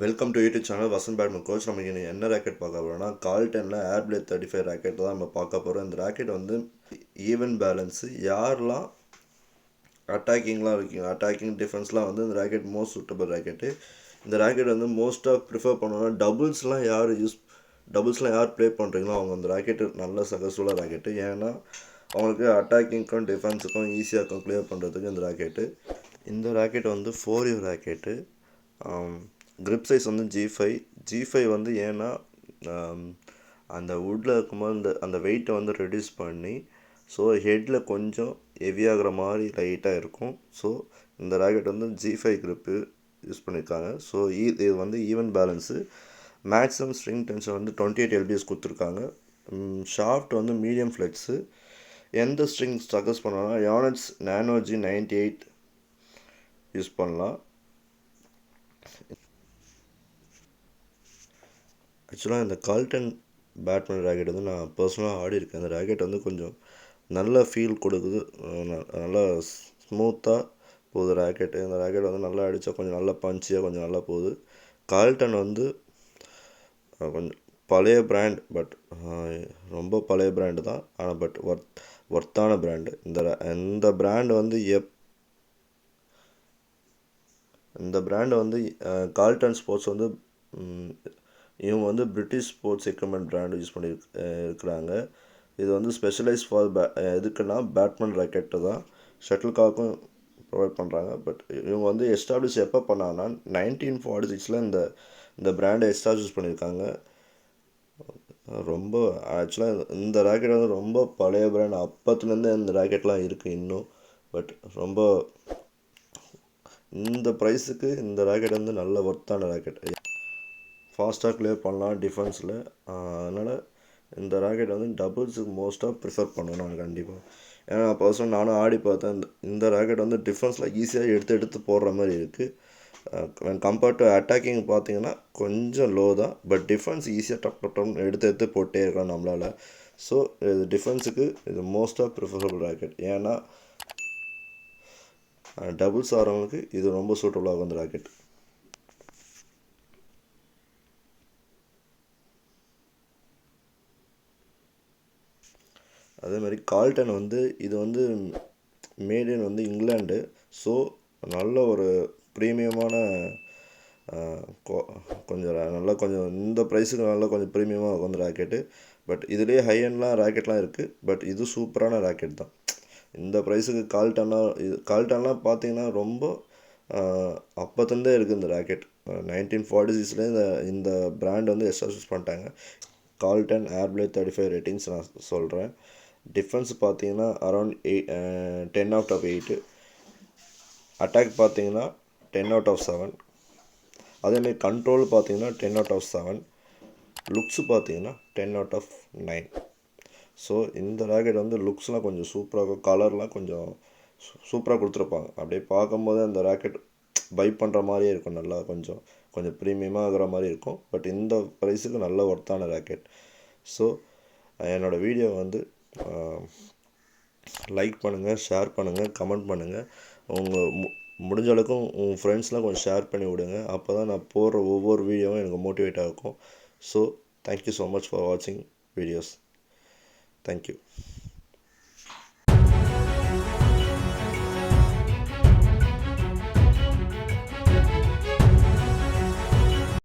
Welcome to YouTube channel Vasanth பேட்மின் coach. நம்ம இங்கே என்ன ரேக்கெட் பார்க்க போகிறோம்னா கால்டனில் ஏர்பிளேட் 35 ரேக்கெட் தான் நம்ம பார்க்க போகிறோம். இந்த ரேக்கெட் வந்து ஈவன் பேலன்ஸு. யாரெல்லாம் அட்டாக்கிங்லாம் இருக்கீங்க, அட்டாக்கிங் டிஃபென்ஸ்லாம் வந்து இந்த ரேக்கெட் மோஸ்ட் சூட்டபிள் ரேக்கெட்டு. இந்த ரேக்கெட் வந்து மோஸ்ட்டாக ப்ரிஃபர் பண்ணோன்னா டபுள்ஸ்லாம் யார் ப்ளே பண்ணுறீங்களோ அவங்க அந்த ரேக்கெட்டு நல்ல சக்ஸஸ்ஃபுல்லாக ரேக்கெட்டு. ஏன்னா அவங்களுக்கு அட்டாக்கிங்க்கும் டிஃபென்ஸுக்கும் ஈஸியாக இருக்கும் கிளியர் பண்ணுறதுக்கு இந்த ரேக்கெட்டு. இந்த ரேக்கெட் வந்து 4U ரேக்கெட்டு. கிரிப் சைஸ் வந்து G5 வந்து ஏன்னா அந்த வுட்டில் இருக்கும்போது அந்த வெயிட்டை வந்து ரெடியூஸ் பண்ணி ஸோ ஹெட்டில் கொஞ்சம் ஹெவியாகிற மாதிரி லைட்டாக இருக்கும். ஸோ இந்த ரேக்கெட் வந்து G5 கிரிப்பு யூஸ் பண்ணியிருக்காங்க. ஸோ இது வந்து even balance. Maximum string tension வந்து 28 lbs கொடுத்துருக்காங்க. ஷாஃப்ட் வந்து மீடியம் ஃப்ளெக்ஸு. எந்த ஸ்ட்ரிங் சஜஸ்ட் பண்ணோன்னா யானட்ஸ் நானோ G98 யூஸ் பண்ணலாம். ஆக்சுவலாக இந்த கால்டன் பேட்மின் ரேக்கெட் வந்து நான் பர்சனலாக ஆடியிருக்கேன். அந்த ரேக்கெட் வந்து கொஞ்சம் நல்ல ஃபீல் கொடுக்குது, நல்லா ஸ்மூத்தாக போகுது ரேக்கெட்டு. இந்த ரேக்கெட் வந்து நல்லா அடித்தா கொஞ்சம் நல்லா பஞ்சியாக கொஞ்சம் நல்லா போகுது. கால்டன் வந்து கொஞ்சம் பழைய பிராண்ட், பட் ரொம்ப பழைய பிராண்டு தான். ஆனால் பட் ஒர்த்தான பிராண்டு. இந்த பிராண்டு வந்து இந்த பிராண்டு வந்து கால்டன் ஸ்போர்ட்ஸ் வந்து இவங்க வந்து British sports equipment brand use பண்ணி இருக்கிறாங்க. இது வந்து ஸ்பெஷலைஸ் ஃபார் எதுக்குன்னா பேட்மின் ரேக்கெட்டு தான். ஷட்டில் காக்கும் ப்ரொவைட் பண்ணுறாங்க. பட் இவங்க வந்து எஸ்டாப்ளிஷ் எப்போ பண்ணாங்கன்னா 1946 இந்த பிராண்டை எஸ்டாப்ளிஷ் பண்ணியிருக்காங்க. ரொம்ப ஆக்சுவலாக இந்த ரேக்கெட் வந்து ரொம்ப பழைய பிராண்ட். அப்பத்துலேருந்து இந்த ரேக்கெட்லாம் இருக்குது இன்னும். பட் ரொம்ப இந்த ப்ரைஸுக்கு இந்த ரேக்கெட் வந்து நல்ல ஒர்த்தான ரேக்கெட். ஃபாஸ்ட்டாக கிளியர் பண்ணலாம் டிஃபென்ஸில். அதனால் இந்த ரேக்கெட் வந்து டபுள்ஸுக்கு மோஸ்ட்டாக ப்ரிஃபர் பண்ணுவேன் நான் கண்டிப்பாக. ஏன்னா பர்சனல் நானும் ஆடி பார்த்தேன். இந்த ரேக்கெட் வந்து டிஃபென்ஸில் ஈஸியாக எடுத்து போடுற மாதிரி இருக்குது. கம்பேர்ட் டு அட்டாக்கிங் பார்த்தீங்கன்னா கொஞ்சம் லோ தான். பட் டிஃபென்ஸ் ஈஸியாக டப்னு எடுத்து போட்டே இருக்கலாம் நம்மளால். ஸோ இது டிஃபென்ஸுக்கு இது மோஸ்ட்டாக ப்ரிஃபரபிள் ரேக்கெட். ஏன்னா டபுள்ஸ் ஆகிறவங்களுக்கு இது ரொம்ப சூட்டபுளாகும் இந்த ரேக்கெட். அதே மாதிரி கால்டன் வந்து இது வந்து மேட் இன் வந்து இங்கிலாண்டு. ஸோ நல்ல ஒரு ப்ரீமியமான கொஞ்சம் இந்த ப்ரைஸுக்கு நல்லா கொஞ்சம் ப்ரீமியமாக இருக்கும் அந்த ரேக்கெட்டு. பட் இதுலேயே ஹை எண்ட்லாம் ரேக்கெட்லாம் இருக்குது. பட் இது சூப்பரான ரேக்கெட் தான். இந்த ப்ரைஸுக்கு கால்டன்லாம் பார்த்தீங்கன்னா ரொம்ப அப்போத்துலேருந்தே இருக்குது இந்த ரேக்கெட். 1946 இந்த பிராண்ட் வந்து எஸ்டாப்ளிஷ் பண்ணிட்டாங்க. கால்டன் ஏர்பிளேட் 35 ரேட்டிங்ஸ் நான் சொல்கிறேன். டிஃபென்ஸ் பார்த்தீங்கன்னா அரௌண்ட் 10 out of 8. அட்டாக் பார்த்தீங்கன்னா 10 out of 7. அதேமாதிரி கண்ட்ரோல் பார்த்தீங்கன்னா 10 out of 7. லுக்ஸு பார்த்தீங்கன்னா 10 out of 9. ஸோ இந்த ரேக்கெட் வந்து லுக்ஸ்லாம் கொஞ்சம் சூப்பராக இருக்கும். கலர்லாம் கொஞ்சம் சூப்பராக கொடுத்துருப்பாங்க. அப்படியே பார்க்கும்போது அந்த ரேக்கெட் பை பண்ணுற மாதிரியே இருக்கும். நல்லா கொஞ்சம் ப்ரீமியமாக ஆகிற மாதிரி இருக்கும். பட் இந்த ப்ரைஸுக்கு நல்ல ஒர்த்தான ரேக்கெட். ஸோ என்னோடய வீடியோ வந்து லைக் பண்ணுங்கள், ஷேர் பண்ணுங்கள், கமெண்ட் பண்ணுங்கள். உங்கள் முடிஞ்ச அளவுக்கு உங்கள் ஃப்ரெண்ட்ஸ்லாம் கொஞ்சம் ஷேர் பண்ணி விடுங்க. அப்போ தான் நான் போடுற ஒவ்வொரு வீடியோவும் எனக்கு மோட்டிவேட்டாக இருக்கும். So thank you so much for வாட்சிங் வீடியோஸ். தேங்க்யூ.